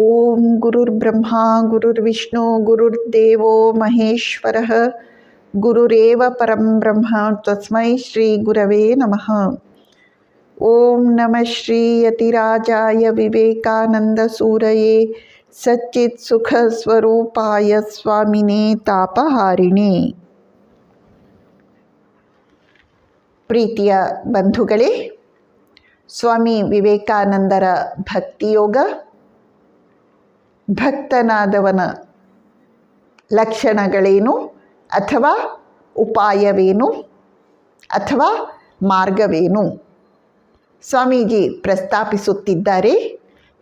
ಓಂ ಗುರುರ್ಬ್ರಹ್ಮ ಗುರುರ್ವಿಷ್ಣು ಗುರುರ್ದೇವೋ ಮಹೇಶ್ವರಃ ಗುರುರೇವ ಪರಂ ಬ್ರಹ್ಮ ತಸ್ಮೈ ಶ್ರೀ ಗುರವೇ ನಮಃ. ಓಂ ನಮಃ ಶ್ರೀ ಯತಿರಾಜಾಯ ವಿವೇಕಾನಂದ ಸೂರಯೇ ಸಚ್ಚಿತ್ ಸುಖ ಸ್ವರೂಪಾಯ ಸ್ವಾಮಿನೇ ತಾಪಹಾರಿಣೇ. ಪ್ರೀತಿಯ ಬಂಧುಗಳೇ, ಸ್ವಾಮಿ ವಿವೇಕಾನಂದರ ಭಕ್ತಿಯೋಗ, ಭಕ್ತನಾದವನ ಲಕ್ಷಣಗಳೇನು ಅಥವಾ ಉಪಾಯವೇನು ಅಥವಾ ಮಾರ್ಗವೇನು ಸ್ವಾಮೀಜಿ ಪ್ರಸ್ತಾಪಿಸುತ್ತಿದ್ದಾರೆ.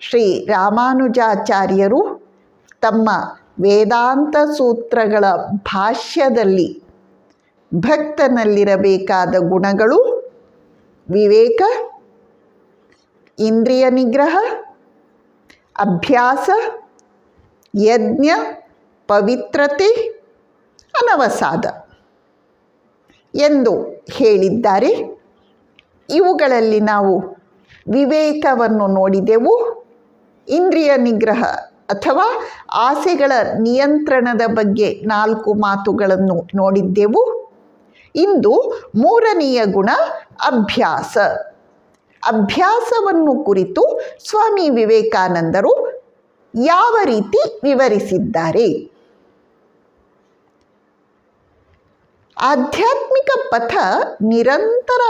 ಶ್ರೀ ರಾಮಾನುಜಾಚಾರ್ಯರು ತಮ್ಮ ವೇದಾಂತ ಸೂತ್ರಗಳ ಭಾಷ್ಯದಲ್ಲಿ ಭಕ್ತನಲ್ಲಿರಬೇಕಾದ ಗುಣಗಳು ವಿವೇಕ, ಇಂದ್ರಿಯ ನಿಗ್ರಹ, ಅಭ್ಯಾಸ, ಯಜ್ಞ, ಪವಿತ್ರತೆ, ಅನವಸಾದ ಎಂದು ಹೇಳಿದ್ದಾರೆ. ಇವುಗಳಲ್ಲಿ ನಾವು ವಿವೇಕವನ್ನು ನೋಡಿದೆವು. ಇಂದ್ರಿಯ ನಿಗ್ರಹ ಅಥವಾ ಆಸೆಗಳ ನಿಯಂತ್ರಣದ ಬಗ್ಗೆ 4 ಮಾತುಗಳನ್ನು ನೋಡಿದ್ದೆವು. ಇಂದು 3ನೆಯ ಗುಣ ಅಭ್ಯಾಸ. ಅಭ್ಯಾಸವನ್ನು ಕುರಿತು ಸ್ವಾಮಿ ವಿವೇಕಾನಂದರು ಯಾವ ರೀತಿ ವಿವರಿಸಿದ್ದಾರೆ? ಆಧ್ಯಾತ್ಮಿಕ ಪಥ ನಿರಂತರ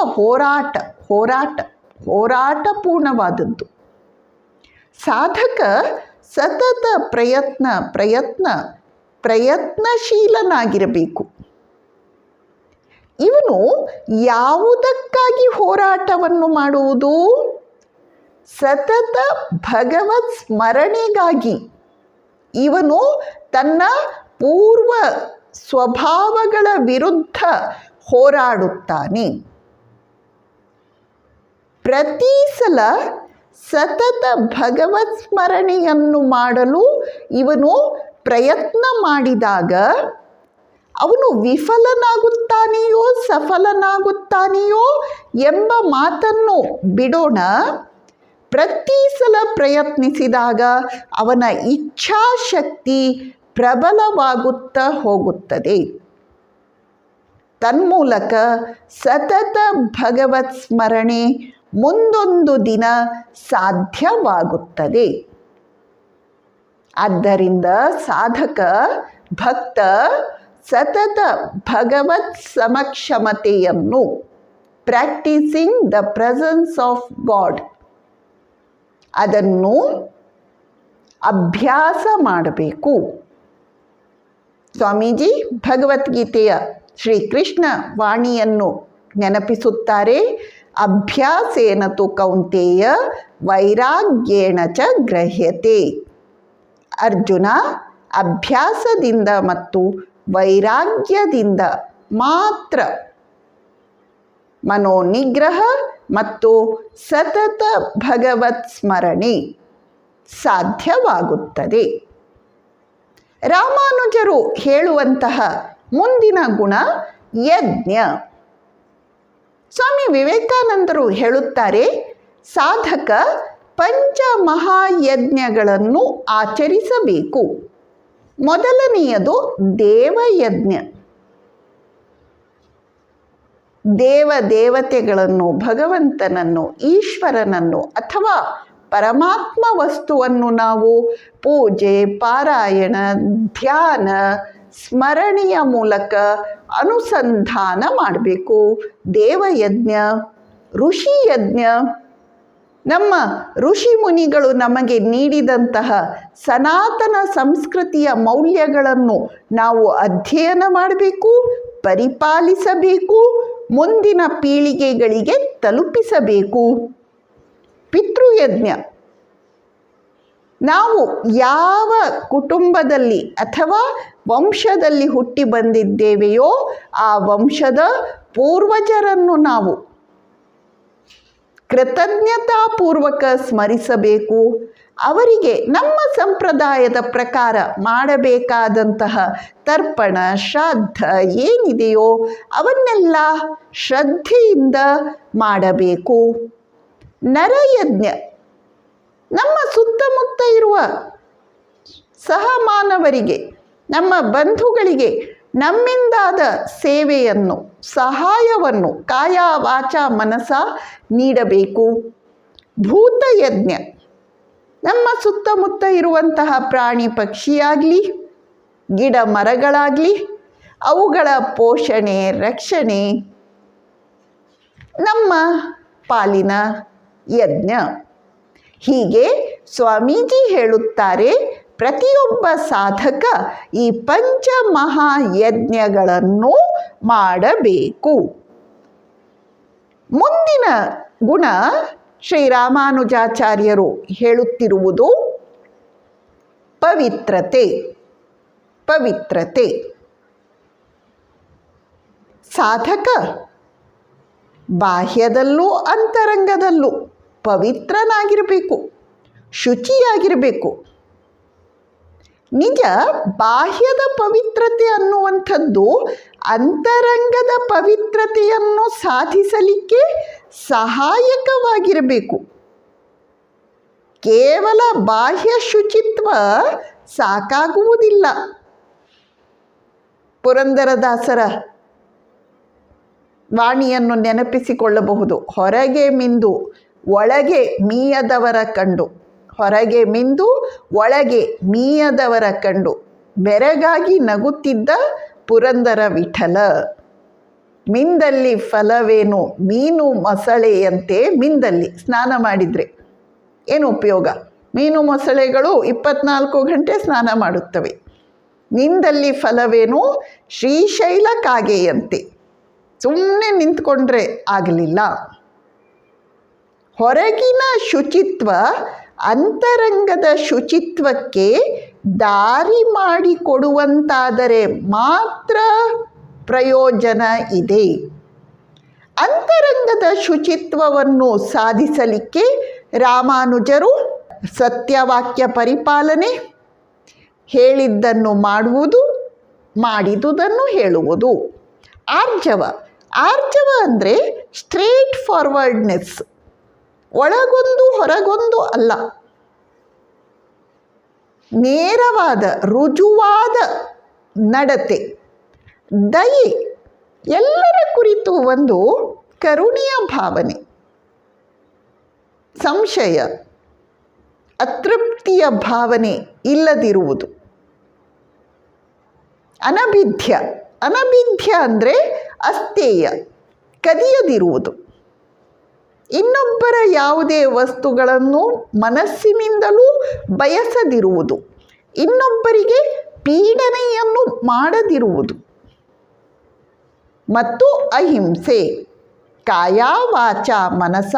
ಹೋರಾಟಪೂರ್ಣವಾದದ್ದು. ಸಾಧಕ ಸತತ ಪ್ರಯತ್ನಶೀಲನಾಗಿರಬೇಕು. ಇವನು ಯಾವುದಕ್ಕಾಗಿ ಹೋರಾಟವನ್ನು ಮಾಡುವುದು? ಸತತ ಭಗವತ್ ಸ್ಮರಣೆಗಾಗಿ. ಇವನು ತನ್ನ ಪೂರ್ವ ಸ್ವಭಾವಗಳ ವಿರುದ್ಧ ಹೋರಾಡುತ್ತಾನೆ. ಪ್ರತಿ ಸಲ ಸತತ ಭಗವತ್ ಸ್ಮರಣೆಯನ್ನು ಮಾಡಲು ಇವನು ಪ್ರಯತ್ನ ಮಾಡಿದಾಗ ಅವನು ವಿಫಲನಾಗುತ್ತಾನೆಯೋ ಸಫಲನಾಗುತ್ತಾನೆಯೋ ಎಂಬ ಮಾತನ್ನು ಬಿಡೋಣ. ಪ್ರತಿ ಸಲ ಪ್ರಯತ್ನಿಸಿದಾಗ ಅವನ ಇಚ್ಛಾಶಕ್ತಿ ಪ್ರಬಲವಾಗುತ್ತಾ ಹೋಗುತ್ತದೆ. ತನ್ಮೂಲಕ ಸತತ ಭಗವತ್ ಸ್ಮರಣೆ ಮುಂದೊಂದು ದಿನ ಸಾಧ್ಯವಾಗುತ್ತದೆ. ಆದ್ದರಿಂದ ಸಾಧಕ ಭಕ್ತ ಸತತ ಭಗವತ್ ಸಮಕ್ಷಮತೆಯನ್ನು practising the presence of God ಅದನ್ನು ಅಭ್ಯಾಸ ಮಾಡಬೇಕು. ಸ್ವಾಮೀಜಿ ಭಗವದ್ಗೀತೆಯ ಶ್ರೀಕೃಷ್ಣ ವಾಣಿಯನ್ನು ನೆನಪಿಸುತ್ತಾರೆ. ಅಭ್ಯಾಸೇನ ತು ಕೌಂತೇಯ ವೈರಾಗ್ಯೇಣ ಚ ಗ್ರಹ್ಯತೆ. ಅರ್ಜುನ, ಅಭ್ಯಾಸದಿಂದ ಮತ್ತು ವೈರಾಗ್ಯದಿಂದ ಮಾತ್ರ ಮನೋನಿಗ್ರಹ ಮತ್ತು ಸತತ ಭಗವತ್ ಸ್ಮರಣೆ ಸಾಧ್ಯವಾಗುತ್ತದೆ. ರಾಮಾನುಜರು ಹೇಳುವಂತಹ ಮುಂದಿನ ಗುಣ ಯಜ್ಞ. ಸ್ವಾಮಿ ವಿವೇಕಾನಂದರು ಹೇಳುತ್ತಾರೆ, ಸಾಧಕ ಪಂಚಮಹಾಯಜ್ಞಗಳನ್ನು ಆಚರಿಸಬೇಕು. ಮೊದಲನೆಯದು ದೇವಯಜ್ಞ. ದೇವತೆಗಳನ್ನು, ಭಗವಂತನನ್ನು, ಈಶ್ವರನನ್ನು ಅಥವಾ ಪರಮಾತ್ಮ ವಸ್ತುವನ್ನು ನಾವು ಪೂಜೆ, ಪಾರಾಯಣ, ಧ್ಯಾನ, ಸ್ಮರಣೆಯ ಮೂಲಕ ಅನುಸಂಧಾನ ಮಾಡಬೇಕು. ದೇವಯಜ್ಞ. ಋಷಿಯಜ್ಞ. ನಮ್ಮ ಋಷಿ ಮುನಿಗಳು ನಮಗೆ ನೀಡಿದಂತಹ ಸನಾತನ ಸಂಸ್ಕೃತಿಯ ಮೌಲ್ಯಗಳನ್ನು ನಾವು ಅಧ್ಯಯನ ಮಾಡಬೇಕು, ಪರಿಪಾಲಿಸಬೇಕು, ಮುಂದಿನ ಪೀಳಿಗೆಗಳಿಗೆ ತಲುಪಿಸಬೇಕು. ಪಿತೃಯಜ್ಞ. ನಾವು ಯಾವ ಕುಟುಂಬದಲ್ಲಿ ಅಥವಾ ವಂಶದಲ್ಲಿ ಹುಟ್ಟಿ ಬಂದಿದ್ದೇವೆಯೋ ಆ ವಂಶದ ಪೂರ್ವಜರನ್ನು ನಾವು ಕೃತಜ್ಞತಾಪೂರ್ವಕ ಸ್ಮರಿಸಬೇಕು. ಅವರಿಗೆ ನಮ್ಮ ಸಂಪ್ರದಾಯದ ಪ್ರಕಾರ ಮಾಡಬೇಕಾದಂತಹ ತರ್ಪಣ, ಶ್ರಾದ್ದ ಏನಿದೆಯೋ ಅವನ್ನೆಲ್ಲ ಶ್ರದ್ಧೆಯಿಂದ ಮಾಡಬೇಕು. ನರಯಜ್ಞ. ನಮ್ಮ ಸುತ್ತಮುತ್ತ ಇರುವ ಸಹಮಾನವರಿಗೆ, ನಮ್ಮ ಬಂಧುಗಳಿಗೆ ನಮ್ಮಿಂದಾದ ಸೇವೆಯನ್ನು, ಸಹಾಯವನ್ನು ಕಾಯ ವಾಚ ಮನಸ ನೀಡಬೇಕು. ಭೂತಯಜ್ಞ, ನಮ್ಮ ಸುತ್ತಮುತ್ತ ಇರುವಂತಹ ಪ್ರಾಣಿ ಪಕ್ಷಿಯಾಗಲಿ, ಗಿಡ ಮರಗಳಾಗಲಿ, ಅವುಗಳ ಪೋಷಣೆ ರಕ್ಷಣೆ ನಮ್ಮ ಪಾಲಿನ ಯಜ್ಞ. ಹೀಗೆ ಸ್ವಾಮೀಜಿ ಹೇಳುತ್ತಾರೆ, ಪ್ರತಿಯೊಬ್ಬ ಸಾಧಕ ಈ ಪಂಚಮಹಾಯಜ್ಞಗಳನ್ನು ಮಾಡಬೇಕು. ಮುಂದಿನ ಗುಣ ಶ್ರೀರಾಮಾನುಜಾಚಾರ್ಯರು ಹೇಳುತ್ತಿರುವುದು ಪವಿತ್ರತೆ. ಪವಿತ್ರತೆ ಸಾಧಕ ಬಾಹ್ಯದಲ್ಲೂ ಅಂತರಂಗದಲ್ಲೂ ಪವಿತ್ರನಾಗಿರಬೇಕು, ಶುಚಿಯಾಗಿರಬೇಕು. ನಿಜ, ಬಾಹ್ಯದ ಪವಿತ್ರತೆ ಅನ್ನುವಂಥದ್ದು ಅಂತರಂಗದ ಪವಿತ್ರತೆಯನ್ನು ಸಾಧಿಸಲಿಕ್ಕೆ ಸಹಾಯಕವಾಗಿರಬೇಕು. ಕೇವಲ ಬಾಹ್ಯ ಶುಚಿತ್ವ ಸಾಕಾಗುವುದಿಲ್ಲ. ಪುರಂದರದಾಸರ ವಾಣಿಯನ್ನು ನೆನಪಿಸಿಕೊಳ್ಳಬಹುದು. ಹೊರಗೆ ಮಿಂದು ಒಳಗೆ ಮೀಯದವರ ಕಂಡು, ಹೊರಗೆ ಮಿಂದು ಒಳಗೆ ಮೀಯದವರ ಕಂಡು ಬೆರಗಾಗಿ ನಗುತ್ತಿದ್ದ ಪುರಂದರ ವಿಠಲ. ಮಿಂದಲ್ಲಿ ಫಲವೇನು ಮೀನು ಮೊಸಳೆಯಂತೆ. ಮಿಂದಲ್ಲಿ ಸ್ನಾನ ಮಾಡಿದರೆ ಏನು ಉಪಯೋಗ? ಮೀನು ಮೊಸಳೆಗಳು 24 ಗಂಟೆ ಸ್ನಾನ ಮಾಡುತ್ತವೆ. ಮಿಂದಲ್ಲಿ ಫಲವೇನು ಶ್ರೀಶೈಲ ಕಾಗೆಯಂತೆ. ಸುಮ್ಮನೆ ನಿಂತ್ಕೊಂಡ್ರೆ ಆಗಲಿಲ್ಲ. ಹೊರಗಿನ ಶುಚಿತ್ವ ಅಂತರಂಗದ ಶುಚಿತ್ವಕ್ಕೆ ದಾರಿ ಮಾಡಿಕೊಡುವಂತಾದರೆ ಮಾತ್ರ ಪ್ರಯೋಜನ ಇದೆ. ಅಂತರಂಗದ ಶುಚಿತ್ವವನ್ನು ಸಾಧಿಸಲಿಕ್ಕೆ ರಾಮಾನುಜರು ಸತ್ಯವಾಕ್ಯ ಪರಿಪಾಲನೆ, ಹೇಳಿದ್ದನ್ನು ಮಾಡುವುದು, ಮಾಡಿದುದನ್ನು ಹೇಳುವುದು. ಆರ್ಜವ, ಆರ್ಜವ ಅಂದರೆ ಸ್ಟ್ರೇಟ್ ಫಾರ್ವರ್ಡ್ನೆಸ್, ಒಳಗೊಂದು ಹೊರಗೊಂದು ಅಲ್ಲ, ನೇರವಾದ ರುಜುವಾದ ನಡತೆ. ದಯೆ, ಎಲ್ಲರ ಕುರಿತು ಒಂದು ಕರುಣೆಯ ಭಾವನೆ. ಸಂಶಯ, ಅತೃಪ್ತಿಯ ಭಾವನೆ ಇಲ್ಲದಿರುವುದು. ಅನಭಿಧ್ಯ, ಅನಭಿಧ್ಯ ಅಂದರೆ ಅಸ್ಥೇಯ, ಕದಿಯದಿರುವುದು. ಇನ್ನೊಬ್ಬರ ಯಾವುದೇ ವಸ್ತುಗಳನ್ನು ಮನಸ್ಸಿನಿಂದಲೂ ಬಯಸದಿರುವುದು. ಇನ್ನೊಬ್ಬರಿಗೆ ಪೀಡನೆಯನ್ನು ಮಾಡದಿರುವುದು. ಮತ್ತು ಅಹಿಂಸೆ, ಕಾಯ ವಾಚ ಮನಸ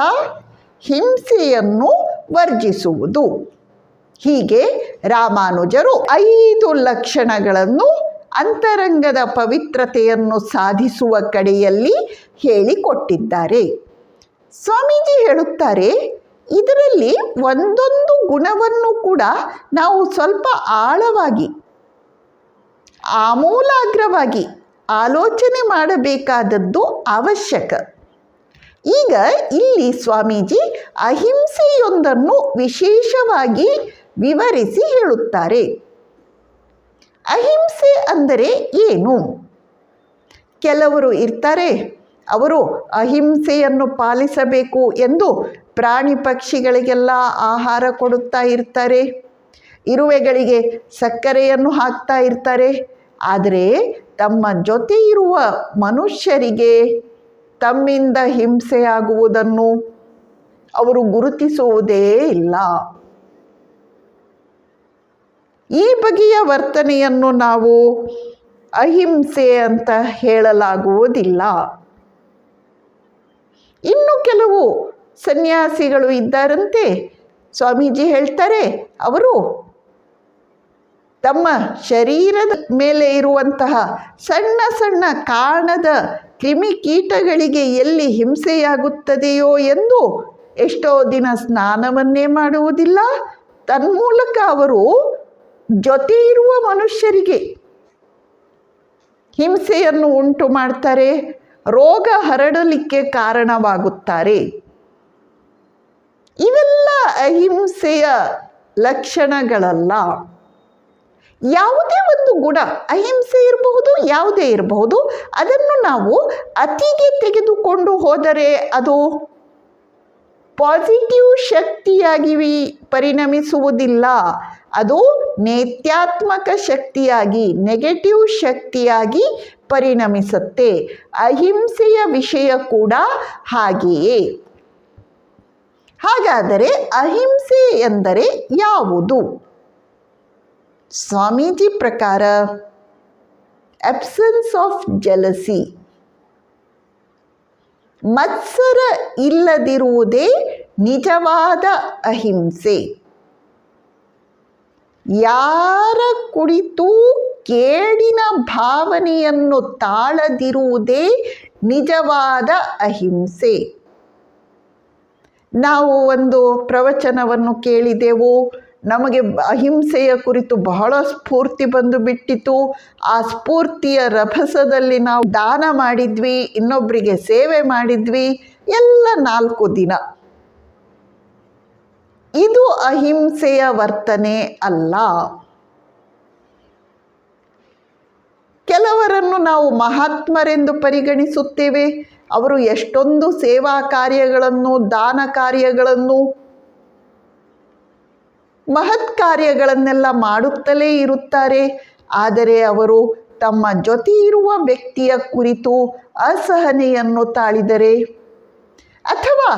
ಹಿಂಸೆಯನ್ನು ವರ್ಜಿಸುವುದು. ಹೀಗೆ ರಾಮಾನುಜರು 5 ಲಕ್ಷಣಗಳನ್ನು ಅಂತರಂಗದ ಪವಿತ್ರತೆಯನ್ನು ಸಾಧಿಸುವ ಕಡೆಯಲ್ಲಿ ಹೇಳಿಕೊಟ್ಟಿದ್ದಾರೆ. ಸ್ವಾಮೀಜಿ ಹೇಳುತ್ತಾರೆ, ಇದರಲ್ಲಿ ಒಂದೊಂದು ಗುಣವನ್ನು ಕೂಡ ನಾವು ಸ್ವಲ್ಪ ಆಳವಾಗಿ, ಆಮೂಲಾಗ್ರವಾಗಿ ಆಲೋಚನೆ ಮಾಡಬೇಕಾದದ್ದು ಅವಶ್ಯಕ. ಈಗ ಇಲ್ಲಿ ಸ್ವಾಮೀಜಿ ಅಹಿಂಸೆಯೊಂದನ್ನು ವಿಶೇಷವಾಗಿ ವಿವರಿಸಿ ಹೇಳುತ್ತಾರೆ. ಅಹಿಂಸೆ ಅಂದರೆ ಏನು? ಕೆಲವರು ಇರ್ತಾರೆ, ಅವರು ಅಹಿಂಸೆಯನ್ನು ಪಾಲಿಸಬೇಕು ಎಂದು ಪ್ರಾಣಿ ಪಕ್ಷಿಗಳಿಗೆಲ್ಲ ಆಹಾರ ಕೊಡುತ್ತಾ ಇರ್ತಾರೆ, ಇರುವೆಗಳಿಗೆ ಸಕ್ಕರೆಯನ್ನು ಹಾಕ್ತಾ ಇರ್ತಾರೆ. ಆದರೆ ತಮ್ಮ ಜೊತೆ ಇರುವ ಮನುಷ್ಯರಿಗೆ ತಮ್ಮಿಂದ ಹಿಂಸೆಯಾಗುವುದನ್ನು ಅವರು ಗುರುತಿಸುವುದೇ ಇಲ್ಲ. ಈ ಬಗೆಯ ವರ್ತನೆಯನ್ನು ನಾವು ಅಹಿಂಸೆ ಅಂತ ಹೇಳಲಾಗುವುದಿಲ್ಲ. ಇನ್ನು ಕೆಲವು ಸನ್ಯಾಸಿಗಳು ಇದ್ದಾರಂತೆ, ಸ್ವಾಮೀಜಿ ಹೇಳ್ತಾರೆ, ಅವರು ತಮ್ಮ ಶರೀರದ ಮೇಲೆ ಇರುವಂತಹ ಸಣ್ಣ ಸಣ್ಣ ಕಾಣದ ಕ್ರಿಮಿಕೀಟಗಳಿಗೆ ಎಲ್ಲಿ ಹಿಂಸೆಯಾಗುತ್ತದೆಯೋ ಎಂದು ಎಷ್ಟೋ ದಿನ ಸ್ನಾನವನ್ನೇ ಮಾಡುವುದಿಲ್ಲ. ತನ್ಮೂಲಕ ಅವರು ಜೊತೆ ಇರುವ ಮನುಷ್ಯರಿಗೆ ಹಿಂಸೆಯನ್ನು ಉಂಟು ಮಾಡ್ತಾರೆ, ರೋಗ ಹರಡಲಿಕ್ಕೆ ಕಾರಣವಾಗುತ್ತಾರೆ. ಇವೆಲ್ಲ ಅಹಿಂಸೆಯ ಲಕ್ಷಣಗಳಲ್ಲ. ಯಾವುದೇ ಒಂದು ಗುಣ, ಅಹಿಂಸೆ ಇರಬಹುದು, ಯಾವುದೇ ಇರಬಹುದು, ಅದನ್ನು ನಾವು ಅತಿಗೆ ತೆಗೆದುಕೊಂಡು ಹೋದರೆ ಅದು ಪಾಸಿಟಿವ್ ಶಕ್ತಿಯಾಗಿ ಪರಿಣಮಿಸುವುದಿಲ್ಲ. ಅದು ನೇತ್ಯಾತ್ಮಕ ಶಕ್ತಿಯಾಗಿ, ನೆಗೆಟಿವ್ ಶಕ್ತಿಯಾಗಿ ಪರಿಣಮಿಸುತ್ತೆ. ಅಹಿಂಸೆಯ ವಿಷಯ ಕೂಡ ಹಾಗೆಯೇ. ಹಾಗಾದರೆ ಅಹಿಂಸೆ ಎಂದರೆ ಯಾವುದು? ಸ್ವಾಮೀಜಿ ಪ್ರಕಾರ ಅಬ್ಸೆನ್ಸ್ ಆಫ್ ಜೆಲಸಿ, ಮತ್ಸರ ಇಲ್ಲದಿರುವುದೇ ನಿಜವಾದ ಅಹಿಂಸೆ. ಯಾರ ಕುರಿತೂ ಕೇಡಿನ ಭಾವನೆಯನ್ನು ತಾಳದಿರುವುದೇ ನಿಜವಾದ ಅಹಿಂಸೆ. ನಾವು ಒಂದು ಪ್ರವಚನವನ್ನು ಕೇಳಿದೆವು, ನಮಗೆ ಅಹಿಂಸೆಯ ಕುರಿತು ಬಹಳ ಸ್ಫೂರ್ತಿ ಬಂದು ಬಿಟ್ಟಿತು. ಆ ಸ್ಫೂರ್ತಿಯ ರಭಸದಲ್ಲಿ ನಾವು ದಾನ ಮಾಡಿದ್ವಿ, ಇನ್ನೊಬ್ಬರಿಗೆ ಸೇವೆ ಮಾಡಿದ್ವಿ, ಎಲ್ಲ 4 ದಿನ. ಇದು ಅಹಿಂಸೆಯ ವರ್ತನೆ ಅಲ್ಲ. ಕೆಲವರನ್ನು ನಾವು ಮಹಾತ್ಮರೆಂದು ಪರಿಗಣಿಸುತ್ತೇವೆ. ಅವರು ಎಷ್ಟೊಂದು ಸೇವಾ ಕಾರ್ಯಗಳನ್ನು, ದಾನ ಕಾರ್ಯಗಳನ್ನು, ಮಹತ್ ಕಾರ್ಯಗಳನ್ನೆಲ್ಲ ಮಾಡುತ್ತಲೇ ಇರುತ್ತಾರೆ. ಆದರೆ ಅವರು ತಮ್ಮ ಜೊತೆ ಇರುವ ವ್ಯಕ್ತಿಯ ಕುರಿತು ಅಸಹನೆಯನ್ನು ತಾಳಿದರೆ, ಅಥವಾ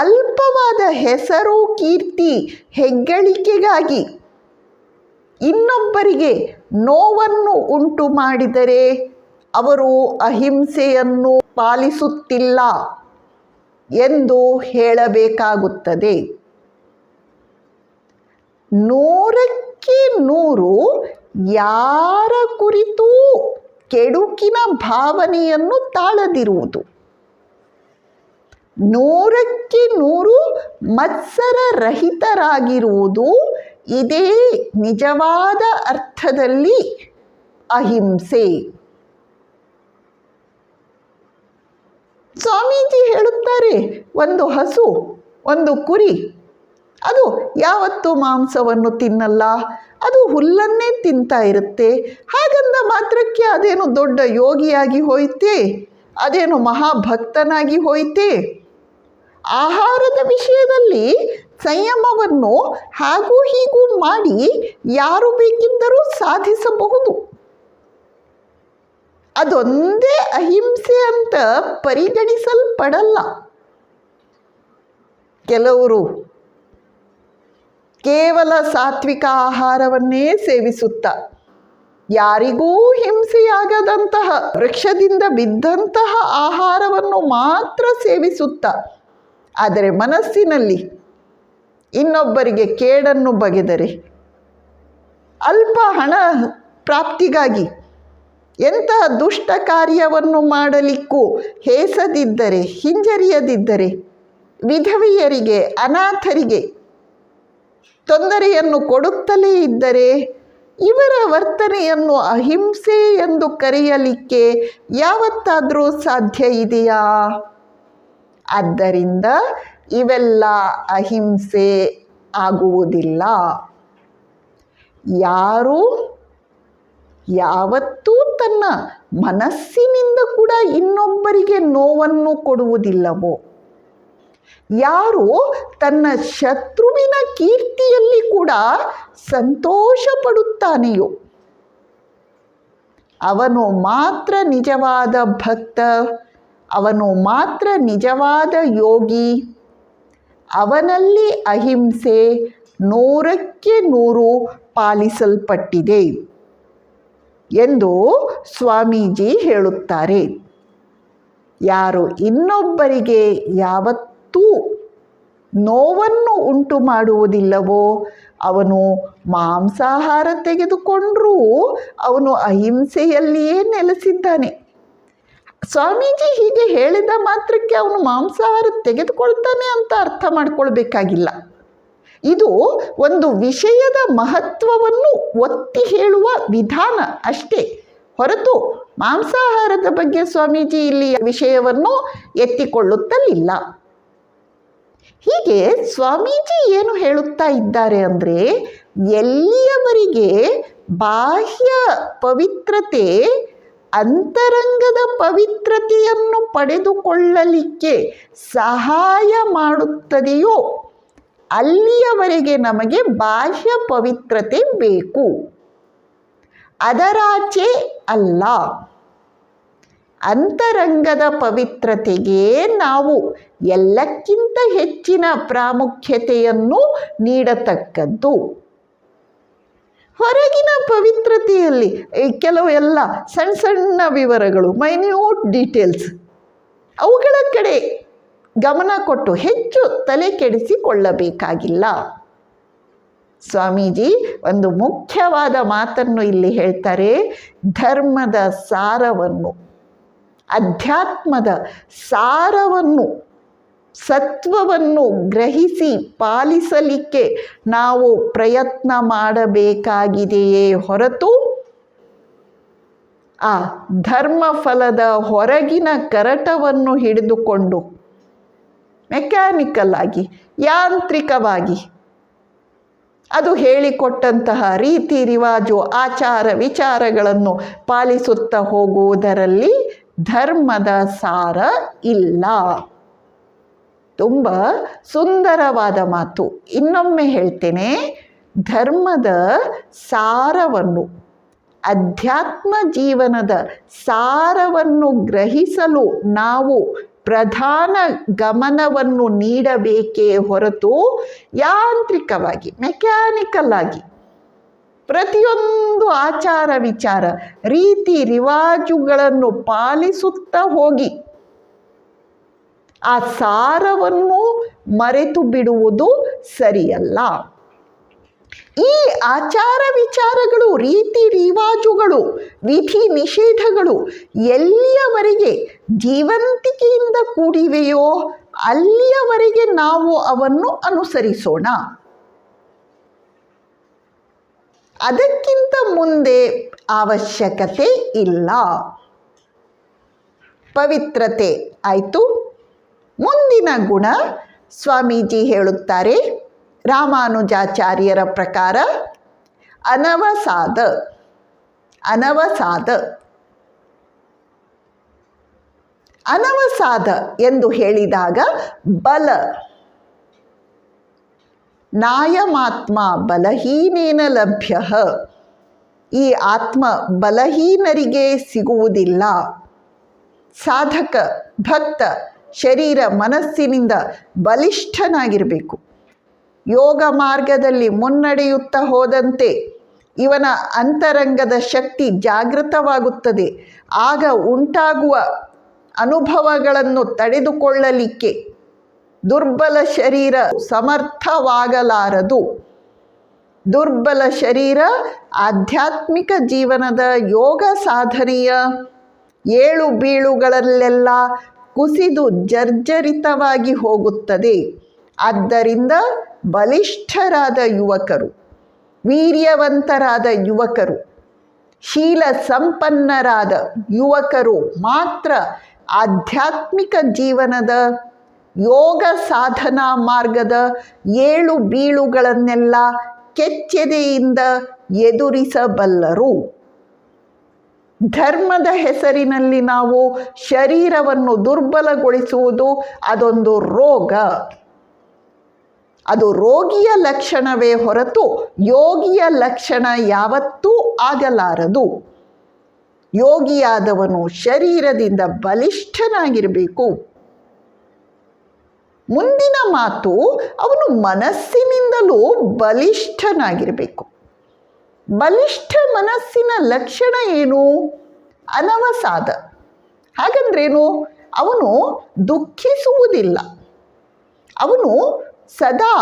ಅಲ್ಪವಾದ ಹೆಸರು, ಕೀರ್ತಿ, ಹೆಗ್ಗಳಿಕೆಗಾಗಿ ಇನ್ನೊಬ್ಬರಿಗೆ ನೋವನ್ನು ಉಂಟು ಮಾಡಿದರೆ ಅವರು ಅಹಿಂಸೆಯನ್ನು ಪಾಲಿಸುತ್ತಿಲ್ಲ ಎಂದು ಹೇಳಬೇಕಾಗುತ್ತದೆ. 100ಕ್ಕೆ 100 ಯಾರ ಕುರಿತೂ ಕೆಡುಕಿನ ಭಾವನೆಯನ್ನು ತಾಳದಿರುವುದು, 100ಕ್ಕೆ 100 ಮತ್ಸರರಹಿತರಾಗಿರುವುದು, ಇದೇ ನಿಜವಾದ ಅರ್ಥದಲ್ಲಿ ಅಹಿಂಸೆ. ಸ್ವಾಮೀಜಿ ಹೇಳುತ್ತಾರೆ, ಒಂದು ಹಸು, ಒಂದು ಕುರಿ, ಅದು ಯಾವತ್ತೂ ಮಾಂಸವನ್ನು ತಿನ್ನಲ್ಲ, ಅದು ಹುಲ್ಲನ್ನೇ ತಿಂತಾ ಇರುತ್ತೆ. ಹಾಗಂದ ಮಾತ್ರಕ್ಕೆ ಅದೇನು ದೊಡ್ಡ ಯೋಗಿಯಾಗಿ ಹೋಯ್ತೆ, ಅದೇನು ಮಹಾಭಕ್ತನಾಗಿ ಹೋಯ್ತೆ. ಆಹಾರದ ವಿಷಯದಲ್ಲಿ ಸಂಯಮವನ್ನು ಹಾಗೂ ಹೀಗೂ ಮಾಡಿ ಯಾರು ಬೇಕಿದ್ದರೂ ಸಾಧಿಸಬಹುದು. ಅದೊಂದೇ ಅಹಿಂಸೆ ಅಂತ ಪರಿಗಣಿಸಲ್ಪಡಲ್ಲ. ಕೆಲವರು ಕೇವಲ ಸಾತ್ವಿಕ ಆಹಾರವನ್ನೇ ಸೇವಿಸುತ್ತಾ, ಯಾರಿಗೂ ಹಿಂಸೆಯಾಗದಂತಹ ವೃಕ್ಷದಿಂದ ಬಿದ್ದಂತಹ ಆಹಾರವನ್ನು ಮಾತ್ರ ಸೇವಿಸುತ್ತಾ, ಆದರೆ ಮನಸ್ಸಿನಲ್ಲಿ ಇನ್ನೊಬ್ಬರಿಗೆ ಕೇಡನ್ನು ಬಗೆದರೆ, ಅಲ್ಪ ಹಣ ಪ್ರಾಪ್ತಿಗಾಗಿ ಎಂತಹ ದುಷ್ಟ ಕಾರ್ಯವನ್ನು ಮಾಡಲಿಕ್ಕೂ ಹೇಸದಿದ್ದರೆ, ಹಿಂಜರಿಯದಿದ್ದರೆ, ವಿಧವೆಯರಿಗೆ, ಅನಾಥರಿಗೆ ತೊಂದರೆಯನ್ನು ಕೊಡುತ್ತಲೇ ಇದ್ದರೆ, ಇವರ ವರ್ತನೆಯನ್ನು ಅಹಿಂಸೆ ಎಂದು ಕರೆಯಲಿಕ್ಕೆ ಯಾವತ್ತಾದರೂ ಸಾಧ್ಯ ಇದೆಯಾ? ಆದ್ದರಿಂದ ಇವೆಲ್ಲ ಅಹಿಂಸೆ ಆಗುವುದಿಲ್ಲ. ಯಾರು ಯಾವತ್ತೂ ತನ್ನ ಮನಸ್ಸಿನಿಂದ ಕೂಡ ಇನ್ನೊಬ್ಬರಿಗೆ ನೋವನ್ನು ಕೊಡುವುದಿಲ್ಲವೋ, ಯಾರು ತನ್ನ ಶತ್ರುವಿನ ಕೀರ್ತಿಯಲ್ಲಿ ಕೂಡ ಸಂತೋಷ ಪಡುತ್ತಾನೆಯೋ, ಅವನು ಮಾತ್ರ ನಿಜವಾದ ಭಕ್ತ, ಅವನು ಮಾತ್ರ ನಿಜವಾದ ಯೋಗಿ. ಅವನಲ್ಲಿ ಅಹಿಂಸೆ 100ಕ್ಕೆ 100 ಪಾಲಿಸಲ್ಪಟ್ಟಿದೆ ಎಂದು ಸ್ವಾಮೀಜಿ ಹೇಳುತ್ತಾರೆ. ಯಾರು ಇನ್ನೊಬ್ಬರಿಗೆ ಯಾವತ್ತೂ ನೋವನ್ನು ಉಂಟು ಮಾಡುವುದಿಲ್ಲವೋ, ಅವನು ಮಾಂಸಾಹಾರ ತೆಗೆದುಕೊಂಡರೂ ಅವನು ಅಹಿಂಸೆಯಲ್ಲಿಯೇ ನೆಲೆಸಿದ್ದಾನೆ. ಸ್ವಾಮೀಜಿ ಹೀಗೆ ಹೇಳಿದ ಮಾತ್ರಕ್ಕೆ ಅವನು ಮಾಂಸಾಹಾರ ತೆಗೆದುಕೊಳ್ತಾನೆ ಅಂತ ಅರ್ಥ ಮಾಡ್ಕೊಳ್ಬೇಕಾಗಿಲ್ಲ. ಇದು ಒಂದು ವಿಷಯದ ಮಹತ್ವವನ್ನು ಒತ್ತಿ ಹೇಳುವ ವಿಧಾನ ಅಷ್ಟೇ ಹೊರತು ಮಾಂಸಾಹಾರದ ಬಗ್ಗೆ ಸ್ವಾಮೀಜಿ ಇಲ್ಲಿ ವಿಷಯವನ್ನು ಎತ್ತಿಕೊಳ್ಳುತ್ತಲಿಲ್ಲ. ಹೀಗೆ ಸ್ವಾಮೀಜಿ ಏನು ಹೇಳುತ್ತಾ ಇದ್ದಾರೆ ಅಂದರೆ, ಎಲ್ಲಿಯವರೆಗೆ ಬಾಹ್ಯ ಪವಿತ್ರತೆ ಅಂತರಂಗದ ಪವಿತ್ರತೆಯನ್ನು ಪಡೆದುಕೊಳ್ಳಲಿಕ್ಕೆ ಸಹಾಯ ಮಾಡುತ್ತದೆಯೋ ಅಲ್ಲಿಯವರೆಗೆ ನಮಗೆ ಬಾಹ್ಯ ಪವಿತ್ರತೆ ಬೇಕು, ಅದರಾಚೆ ಅಲ್ಲ. ಅಂತರಂಗದ ಪವಿತ್ರತೆಗೆ ನಾವು ಎಲ್ಲಕ್ಕಿಂತ ಹೆಚ್ಚಿನ ಪ್ರಾಮುಖ್ಯತೆಯನ್ನು ನೀಡತಕ್ಕದ್ದು. ಹೊರಗಿನ ಪವಿತ್ರತೆಯಲ್ಲಿ ಕೆಲವು ಎಲ್ಲ ಸಣ್ಣ ಸಣ್ಣ ವಿವರಗಳು, ಮೈನ್ಯೂಟ್ ಡೀಟೇಲ್ಸ್, ಅವುಗಳ ಕಡೆ ಗಮನ ಕೊಟ್ಟು ಹೆಚ್ಚು ತಲೆ ಕೆಡಿಸಿಕೊಳ್ಳಬೇಕಾಗಿಲ್ಲ. ಸ್ವಾಮೀಜಿ ಒಂದು ಮುಖ್ಯವಾದ ಮಾತನ್ನು ಇಲ್ಲಿ ಹೇಳ್ತಾರೆ. ಧರ್ಮದ ಸಾರವನ್ನು, ಅಧ್ಯಾತ್ಮದ ಸಾರವನ್ನು, ಸತ್ವವನ್ನು ಗ್ರಹಿಸಿ ಪಾಲಿಸಲಿಕ್ಕೆ ನಾವು ಪ್ರಯತ್ನ ಮಾಡಬೇಕಾಗಿದೆಯೇ ಹೊರತು ಆ ಧರ್ಮಫಲದ ಹೊರಗಿನ ಕರಟವನ್ನು ಹಿಡಿದುಕೊಂಡು ಮೆಕ್ಯಾನಿಕಲ್ ಆಗಿ, ಯಾಂತ್ರಿಕವಾಗಿ ಅದು ಹೇಳಿಕೊಟ್ಟಂತಹ ರೀತಿ ರಿವಾಜು, ಆಚಾರ ವಿಚಾರಗಳನ್ನು ಪಾಲಿಸುತ್ತಾ ಹೋಗುವುದರಲ್ಲಿ ಧರ್ಮದ ಸಾರ ಇಲ್ಲ. ತುಂಬ ಸುಂದರವಾದ ಮಾತು. ಇನ್ನೊಮ್ಮೆ ಹೇಳ್ತೇನೆ, ಧರ್ಮದ ಸಾರವನ್ನು, ಅಧ್ಯಾತ್ಮ ಜೀವನದ ಸಾರವನ್ನು ಗ್ರಹಿಸಲು ನಾವು ಪ್ರಧಾನ ಗಮನವನ್ನು ನೀಡಬೇಕೇ ಹೊರತು ಯಾಂತ್ರಿಕವಾಗಿ, ಮೆಕ್ಯಾನಿಕಲ್ ಆಗಿ ಪ್ರತಿಯೊಂದು ಆಚಾರ ವಿಚಾರ, ರೀತಿ ರಿವಾಜುಗಳನ್ನು ಪಾಲಿಸುತ್ತಾ ಹೋಗಿ ಆ ಸಾರವನ್ನು ಮರೆತು ಬಿಡುವುದು ಸರಿಯಲ್ಲ. ಈ ಆಚಾರ ವಿಚಾರಗಳು, ರೀತಿ ರಿವಾಜುಗಳು, ವಿಧಿ ನಿಷೇಧಗಳು ಎಲ್ಲಿಯವರೆಗೆ ಜೀವಂತಿಕೆಯಿಂದ ಕೂಡಿವೆಯೋ ಅಲ್ಲಿಯವರೆಗೆ ನಾವು ಅವನ್ನು ಅನುಸರಿಸೋಣ. ಅದಕ್ಕಿಂತ ಮುಂದೆ ಅವಶ್ಯಕತೆ ಇಲ್ಲ. ಪವಿತ್ರತೆ ಆಯಿತು. ಮುಂದಿನ ಗುಣ ಸ್ವಾಮೀಜಿ ಹೇಳುತ್ತಾರೆ, ರಾಮಾನುಜಾಚಾರ್ಯರ ಪ್ರಕಾರ ಅನವಸಾದ. ಅನವಸಾದ ಅನವಸಾದ ಎಂದು ಹೇಳಿದಾಗ ಬಲ. ನಾಯಮಾತ್ಮ ಬಲಹೀನೇನ ಲಭ್ಯ. ಈ ಆತ್ಮ ಬಲಹೀನರಿಗೆ ಸಿಗುವುದಿಲ್ಲ. ಸಾಧಕ ಭಕ್ತ ಶರೀರ ಮನಸ್ಸಿನಿಂದ ಬಲಿಷ್ಠನಾಗಿರಬೇಕು. ಯೋಗ ಮಾರ್ಗದಲ್ಲಿ ಮುನ್ನಡೆಯುತ್ತಾ ಹೋದಂತೆ ಇವನ ಅಂತರಂಗದ ಶಕ್ತಿ ಜಾಗೃತವಾಗುತ್ತದೆ. ಆಗ ಉಂಟಾಗುವ ಅನುಭವಗಳನ್ನು ತಡೆದುಕೊಳ್ಳಲಿಕ್ಕೆ ದುರ್ಬಲ ಶರೀರ ಸಮರ್ಥವಾಗಲಾರದು. ದುರ್ಬಲ ಶರೀರ ಆಧ್ಯಾತ್ಮಿಕ ಜೀವನದ ಯೋಗ ಸಾಧನೆಯ ಏಳು ಬೀಳುಗಳಲ್ಲೆಲ್ಲ ಕುಸಿದು ಜರ್ಜರಿತವಾಗಿ ಹೋಗುತ್ತದೆ. ಆದ್ದರಿಂದ ಬಲಿಷ್ಠರಾದ ಯುವಕರು, ವೀರ್ಯವಂತರಾದ ಯುವಕರು, ಶೀಲ ಸಂಪನ್ನರಾದ ಯುವಕರು ಮಾತ್ರ ಆಧ್ಯಾತ್ಮಿಕ ಜೀವನದ ಯೋಗ ಸಾಧನಾ ಮಾರ್ಗದ ಏಳು ಬೀಳುಗಳನ್ನೆಲ್ಲ ಕೆಚ್ಚೆದೆಯಿಂದ ಎದುರಿಸಬಲ್ಲರು. ಧರ್ಮದ ಹೆಸರಿನಲ್ಲಿ ನಾವು ಶರೀರವನ್ನು ದುರ್ಬಲಗೊಳಿಸುವುದು ಅದೊಂದು ರೋಗ. ಅದು ರೋಗಿಯ ಲಕ್ಷಣವೇ ಹೊರತು ಯೋಗಿಯ ಲಕ್ಷಣ ಯಾವತ್ತೂ ಆಗಲಾರದು. ಯೋಗಿಯಾದವನು ಶರೀರದಿಂದ ಬಲಿಷ್ಠನಾಗಿರಬೇಕು. ಮುಂದಿನ ಮಾತು, ಅವನು ಮನಸ್ಸಿನಿಂದಲೂ ಬಲಿಷ್ಠನಾಗಿರಬೇಕು. ಬಲಿಷ್ಠ ಮನಸ್ಸಿನ ಲಕ್ಷಣ ಏನು? ಅನವಸಾದ. ಹಾಗಂದ್ರೇನು? ಅವನು ದುಃಖಿಸುವುದಿಲ್ಲ. ಅವನು ಸದಾ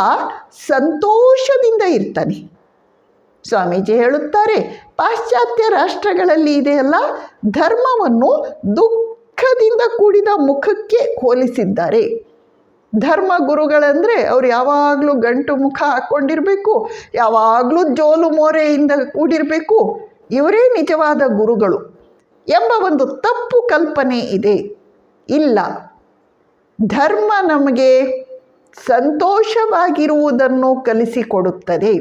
ಸಂತೋಷದಿಂದ ಇರ್ತಾನೆ. ಸ್ವಾಮೀಜಿ ಹೇಳುತ್ತಾರೆ, ಪಾಶ್ಚಾತ್ಯ ರಾಷ್ಟ್ರಗಳಲ್ಲಿ ಇದೆಯಲ್ಲ, ಧರ್ಮವನ್ನು ದುಃಖದಿಂದ ಕೂಡಿದ ಮುಖಕ್ಕೆ ಹೋಲಿಸಿದ್ದಾರೆ. ಧರ್ಮ ಗುರುಗಳಂದರೆ ಅವ್ರು ಯಾವಾಗಲೂ ಗಂಟು ಮುಖ ಹಾಕ್ಕೊಂಡಿರಬೇಕು, ಯಾವಾಗಲೂ ಜೋಲು ಮೋರೆಯಿಂದ ಕೂಡಿರಬೇಕು, ಇವರೇ ನಿಜವಾದ ಗುರುಗಳು ಎಂಬ ಒಂದು ತಪ್ಪು ಕಲ್ಪನೆ ಇದೆ. ಇಲ್ಲ, ಧರ್ಮ ನಮಗೆ ಸಂತೋಷವಾಗಿರುವುದನ್ನು ಕಲಿಸಿಕೊಡುತ್ತದೆ.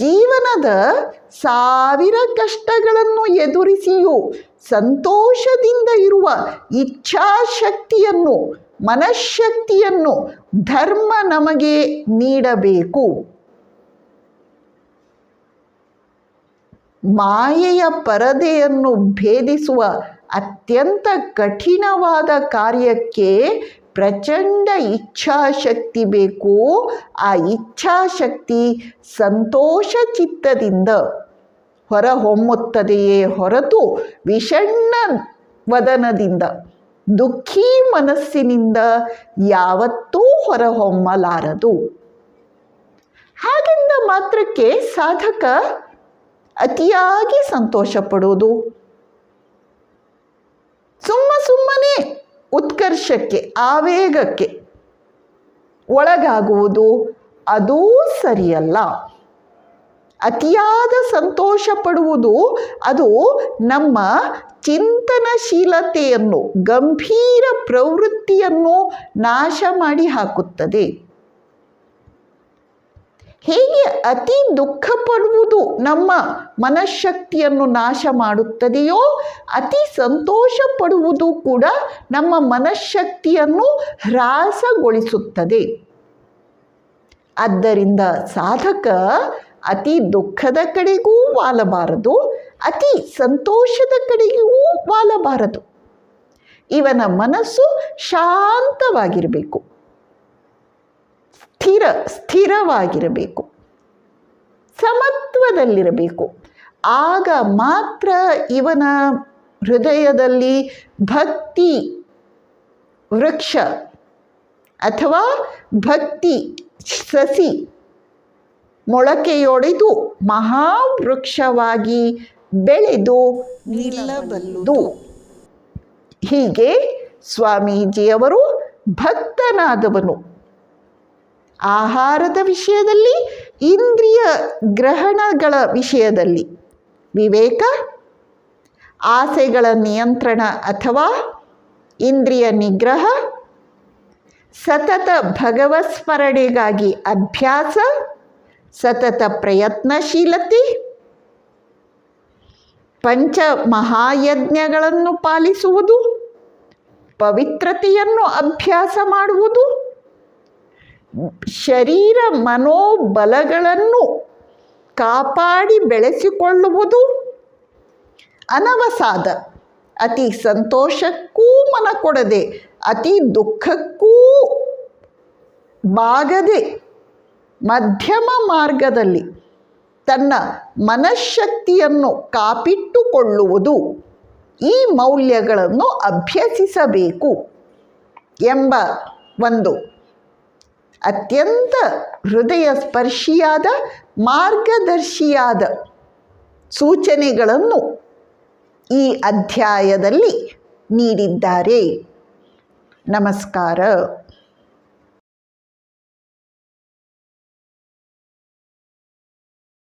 ಜೀವನದ 1000 ಕಷ್ಟಗಳನ್ನು ಎದುರಿಸಿಯೂ ಸಂತೋಷದಿಂದ ಇರುವ ಇಚ್ಛಾಶಕ್ತಿಯನ್ನು, ಮನಃಶಕ್ತಿಯನ್ನು ಧರ್ಮ ನಮಗೆ ನೀಡಬೇಕು. ಮಾಯೆಯ ಪರದೆಯನ್ನು ಭೇದಿಸುವ ಅತ್ಯಂತ ಕಠಿಣವಾದ ಕಾರ್ಯಕ್ಕೆ ಪ್ರಚಂಡ ಇಚ್ಛಾಶಕ್ತಿ ಬೇಕು. ಆ ಇಚ್ಛಾಶಕ್ತಿ ಸಂತೋಷ ಚಿತ್ತದಿಂದ ಹೊರಹೊಮ್ಮುತ್ತದೆಯೇ ಹೊರತು ವಿಷಣ್ಣ ವದನದಿಂದ, ದುಃಖಿ ಮನಸ್ಸಿನಿಂದ ಯಾವತ್ತೂ ಹೊರಹೊಮ್ಮಲಾರದು. ಹಾಗೆಂದ ಮಾತ್ರಕ್ಕೆ ಸಾಧಕ ಅತಿಯಾಗಿ ಸಂತೋಷ ಪಡುವುದು, ಸುಮ್ಮನೆ ಉತ್ಕರ್ಷಕ್ಕೆ, ಆವೇಗಕ್ಕೆ ಒಳಗಾಗುವುದು ಅದೂ ಸರಿಯಲ್ಲ. ಅತಿಯಾದ ಸಂತೋಷ ಪಡುವುದು ಅದು ನಮ್ಮ ಚಿಂತನಶೀಲತೆಯನ್ನು, ಗಂಭೀರ ಪ್ರವೃತ್ತಿಯನ್ನು ನಾಶ ಮಾಡಿ ಹಾಕುತ್ತದೆ. ಹೇಗೆ ಅತಿ ದುಃಖ ಪಡುವುದು ನಮ್ಮ ಮನಃಶಕ್ತಿಯನ್ನು ನಾಶ ಮಾಡುತ್ತದೆಯೋ, ಅತಿ ಸಂತೋಷ ಪಡುವುದು ಕೂಡ ನಮ್ಮ ಮನಃಶಕ್ತಿಯನ್ನು ಹ್ರಾಸಗೊಳಿಸುತ್ತದೆ. ಆದ್ದರಿಂದ ಸಾಧಕ ಅತಿ ದುಃಖದ ಕಡೆಗೂ ವಾಲಬಾರದು, ಅತಿ ಸಂತೋಷದ ಕಡೆಗೂ ವಾಲಬಾರದು. ಇವನ ಮನಸ್ಸು ಶಾಂತವಾಗಿರಬೇಕು, ಸ್ಥಿರವಾಗಿರಬೇಕು, ಸಮತ್ವದಲ್ಲಿರಬೇಕು. ಆಗ ಮಾತ್ರ ಇವನ ಹೃದಯದಲ್ಲಿ ಭಕ್ತಿ ವೃಕ್ಷ ಅಥವಾ ಭಕ್ತಿ ಸಸಿ ಮೊಳಕೆಯೊಡೆದು ಮಹಾವೃಕ್ಷವಾಗಿ ಬೆಳೆದು ನಿಲ್ಲಬಲ್ಲುದು. ಹೀಗೆ ಸ್ವಾಮೀಜಿಯವರು ಭಕ್ತನಾದವನು ಆಹಾರದ ವಿಷಯದಲ್ಲಿ, ಇಂದ್ರಿಯ ಗ್ರಹಣಗಳ ವಿಷಯದಲ್ಲಿ ವಿವೇಕ, ಆಸೆಗಳ ನಿಯಂತ್ರಣ ಅಥವಾ ಇಂದ್ರಿಯ ನಿಗ್ರಹ, ಸತತ ಭಗವತ್ ಸ್ಮರಣೆಗಾಗಿ ಅಭ್ಯಾಸ, ಸತತ ಪ್ರಯತ್ನಶೀಲತೆ, ಪಂಚ ಮಹಾಯಜ್ಞಗಳನ್ನು ಪಾಲಿಸುವುದು, ಪವಿತ್ರತೆಯನ್ನು ಅಭ್ಯಾಸ ಮಾಡುವುದು, ಶರೀರ ಮನೋಬಲಗಳನ್ನು ಕಾಪಾಡಿ ಬೆಳೆಸಿಕೊಳ್ಳುವುದು, ಅನವಸಾದ, ಅತಿ ಸಂತೋಷಕ್ಕೂ ಮನ ಕೊಡದೆ ಅತಿ ದುಃಖಕ್ಕೂ ಬಾಗದೆ ಮಧ್ಯಮ ಮಾರ್ಗದಲ್ಲಿ ತನ್ನ ಮನಃಶಕ್ತಿಯನ್ನು ಕಾಪಿಟ್ಟುಕೊಳ್ಳುವುದು, ಈ ಮೌಲ್ಯಗಳನ್ನು ಅಭ್ಯಸಿಸಬೇಕು ಎಂಬ ಒಂದು ಅತ್ಯಂತ ಹೃದಯ ಸ್ಪರ್ಶಿಯಾದ, ಮಾರ್ಗದರ್ಶಿಯಾದ ಸೂಚನೆಗಳನ್ನು ಈ ಅಧ್ಯಾಯದಲ್ಲಿ ನೀಡಿದ್ದಾರೆ. ನಮಸ್ಕಾರ.